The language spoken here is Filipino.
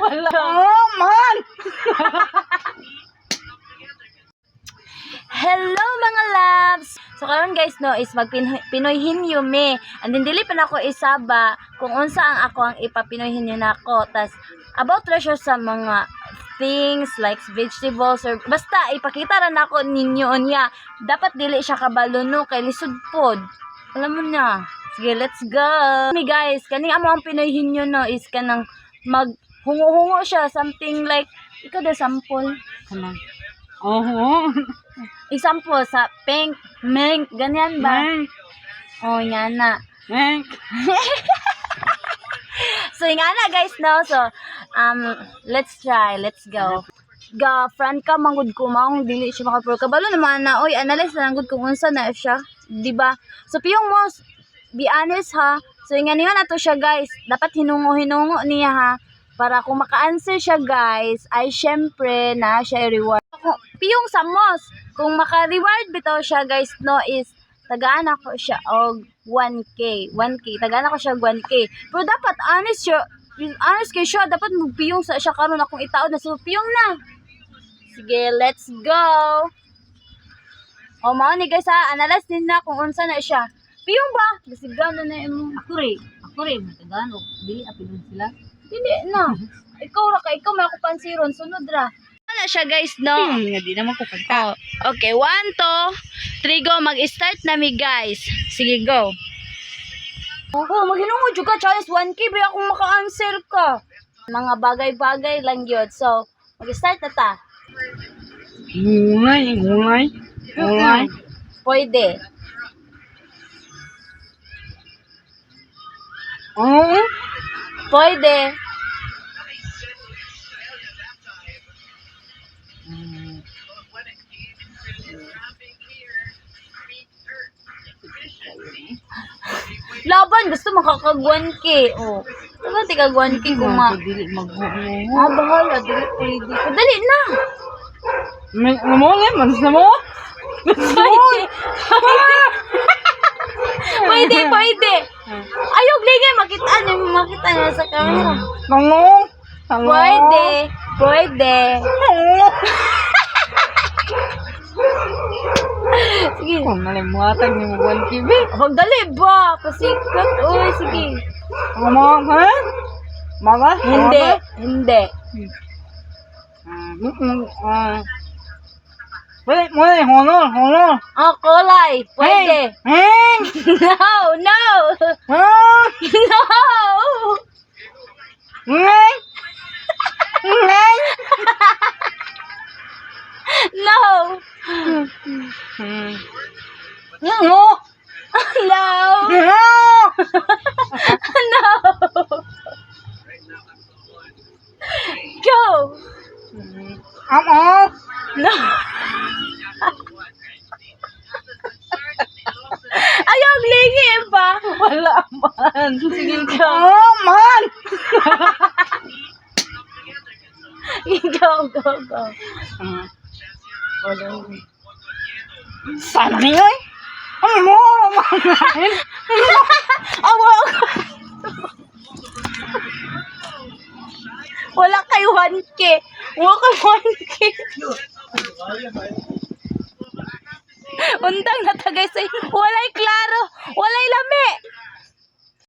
Wala. Oh, man! Hello mga loves! So karon guys no is magpinoy hinyo me. And then dili pa nako isaba kung unsa ang ako ang ipapinoy hinyo nako. Tas about treasure sa mga things like vegetables or basta ipakita ra nako ninyo niya. Dapat dili siya kabalo no kay lisod pod. Alam mo na. Sige, let's go. Me guys, kaning amo ang pinoy hinyo no is kanang maghungo-hungo siya something like ikaw the sample. Kanang. Oh. Example sa pink, mink, ganyan ba? Mink. Oh, yan na. Mink. So, nga na guys, no? So, let's try. Let's go. Front ka, manggod ko, maong dili siya makapuro. Kabalo naman na, oy, analyze na langgod kung unsa na siya. Diba? So, piyong mo, be honest ha. So, nga na to siya guys. Dapat hinungo-hinungo niya ha. Para kung maka-answer siya guys, ay syempre na siya i-reward. Piyong samos, kung maka-reward bitaw siya guys, no, is tagaan ako siya og 1K. Tagaan ako siya 1K. Pero dapat honest kay siya, dapat magpiyong sa siya karon akong itaod na so piyong na. Sige, let's go. O mao ni guys ha, analyze din na kung unsa na siya. Piyong ba? Basigaw na imo. Ako rin, matagaan o. Dili, apilon sila. Dili na. Ikaw may ako pansiron, sunod ra. Wala siya guys, no? Nga, di naman ko kanta. Okay, 1, 2, 3, go. Mag-start na mi guys. Sige, go. Maghinungod yung ka, challenge 1K, ba akong maka-answer ka. Mga bagay-bagay lang yun. So, mag-start na ta. Gulay. Pwede. Oh. Pwede. Laban, gusto makakag 1K. Oh. Diba, tigag 1K kung Dili mag-hungo. bahala. Dili pwede. Dali na. Namuli, manas na mo? Pwede. Ayog ligay, makita na sa camera. Tango. Pwede. Sige. Kung nalimuatan niyo mo 1 KB. Huwag dali ba? Pasikat. Uy, sige. Mga, ha? Mga? Hindi. Wait, honor. Oh, kulay. Pwede. Hey! No. Ah! No. Hey! No. No! No. No. Go. No. Ayaw lingi ba? Wala man. Sige, go. Oh, man! Go. Sana niyo eh. Ano mo? Wala kayo 1K. Wala kayo 1K. Undang na tagay sa'yo. Walay klaro. Walay lami.